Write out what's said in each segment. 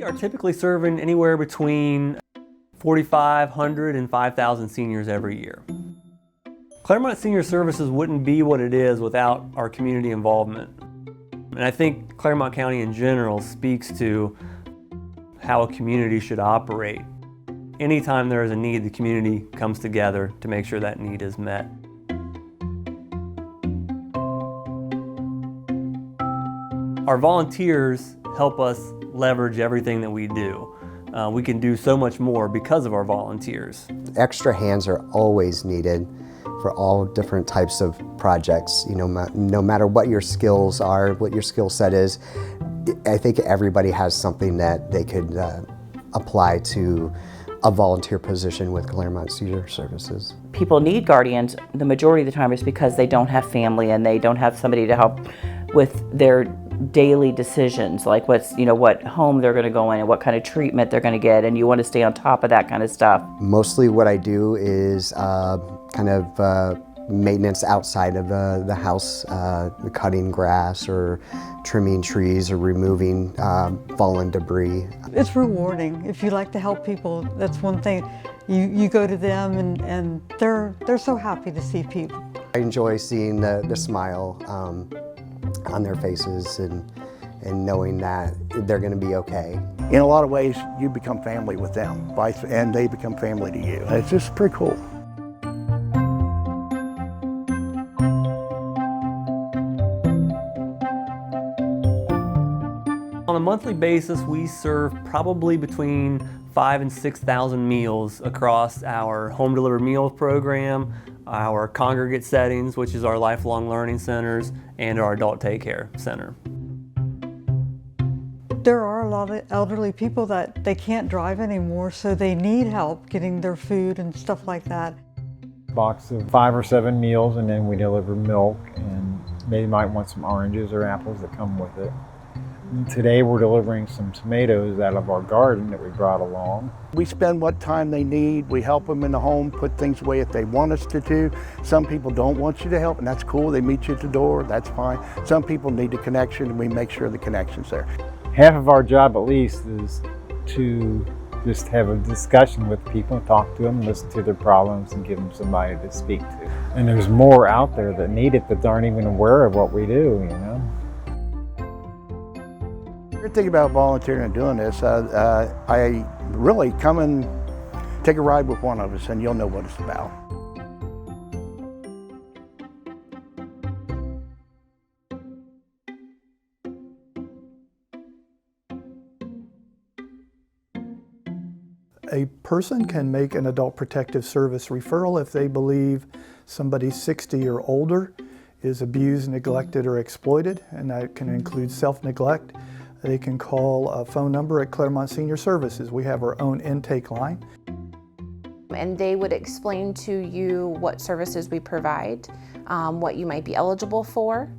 We are typically serving anywhere between 4,500 and 5,000 seniors every year. Clermont Senior Services wouldn't be what it is without our community involvement. And I think Clermont County in general speaks to how a community should operate. Anytime there is a need, the community comes together to make sure that need is met. Our volunteers help us leverage everything that we do. We can do so much more because of our volunteers. Extra hands are always needed for all different types of projects. You know, no matter what your skills are, what your skill set is, I think everybody has something that they could apply to a volunteer position with Clermont Senior Services. People need guardians the majority of the time is because they don't have family and they don't have somebody to help with their daily decisions, like what home they're going to go in and what kind of treatment they're going to get, and you want to stay on top of that kind of stuff. Mostly what I do is kind of maintenance outside of the house, cutting grass or trimming trees or removing fallen debris. It's rewarding. If you like to help people, that's one thing. You go to them and they're so happy to see people. I enjoy seeing the smile on their faces and knowing that they're going to be okay. In a lot of ways, you become family with them, and they become family to you. It's just pretty cool. On a monthly basis, we serve probably between 5,000 and 6,000 meals across our home delivered meals program, our congregate settings, which is our lifelong learning centers, and our adult daycare center. There are a lot of elderly people that they can't drive anymore, so they need help getting their food and stuff like that. Box of 5 or 7 meals, and then we deliver milk, and they might want some oranges or apples that come with it. Today we're delivering some tomatoes out of our garden that we brought along. We spend what time they need. We help them in the home, put things away if they want us to do. Some people don't want you to help, and that's cool. They meet you at the door, that's fine. Some people need the connection, and we make sure the connection's there. Half of our job at least is to just have a discussion with people, talk to them, listen to their problems, and give them somebody to speak to. And there's more out there that need it that aren't even aware of what we do, you know. If you're thinking about volunteering and doing this, I really come and take a ride with one of us and you'll know what it's about. A person can make an adult protective service referral if they believe somebody 60 or older is abused, neglected, or exploited, and that can include self-neglect. They can call a phone number at Clermont Senior Services. We have our own intake line. And they would explain to you what services we provide, what you might be eligible for.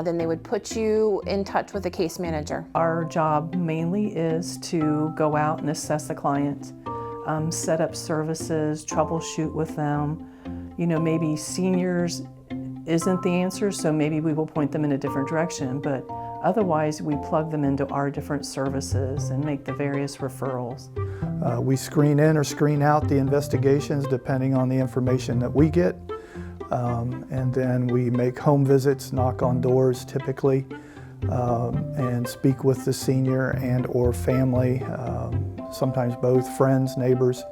Then they would put you in touch with a case manager. Our job mainly is to go out and assess the client, set up services, troubleshoot with them. You know, maybe seniors isn't the answer, so maybe we will point them in a different direction, but otherwise we plug them into our different services and make the various referrals. We screen in or screen out the investigations depending on the information that we get. And then we make home visits, knock on doors typically, and speak with the senior and or family, sometimes both friends, neighbors,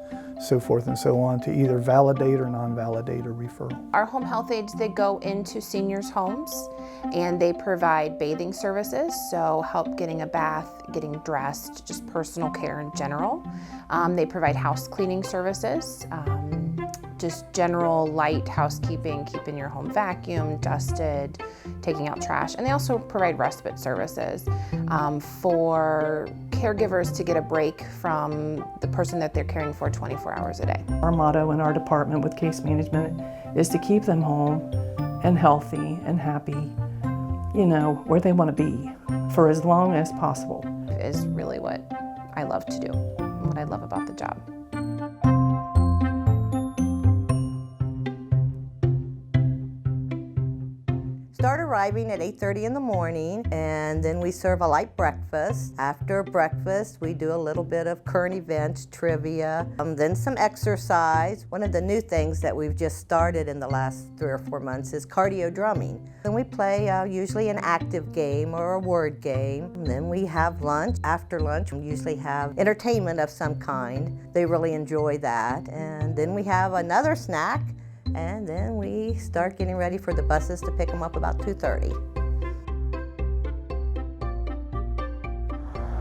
so forth and so on, to either validate or non-validate a referral. Our home health aides, they go into seniors' homes and they provide bathing services, so help getting a bath, getting dressed, just personal care in general. They provide house cleaning services, just general light housekeeping, keeping your home vacuumed, dusted, taking out trash. And they also provide respite services for caregivers to get a break from the person that they're caring for 24 hours a day. Our motto in our department with case management is to keep them home and healthy and happy, you know, where they want to be for as long as possible. Is really what I love to do, what I love about the job. start arriving at 8:30 in the morning, and then we serve a light breakfast. After breakfast, we do a little bit of current events, trivia, then some exercise. One of the new things that we've just started in the last 3 or 4 months is cardio drumming. Then we play usually an active game or a word game. And then we have lunch. After lunch, we usually have entertainment of some kind. They really enjoy that. And then we have another snack, and then we start getting ready for the buses to pick them up about 2:30.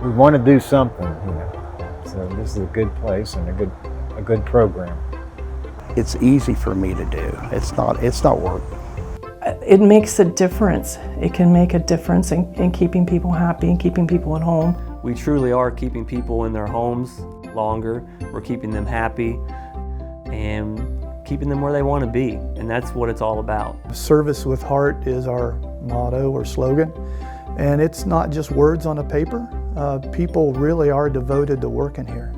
We want to do something, so this is a good place and a good program. It's easy for me to do. It's not work. It makes a difference. It can make a difference in keeping people happy and keeping people at home. We truly are keeping people in their homes longer. We're keeping them happy and keeping them where they want to be, and that's what it's all about. Service with heart is our motto or slogan, and it's not just words on a paper. People really are devoted to working here.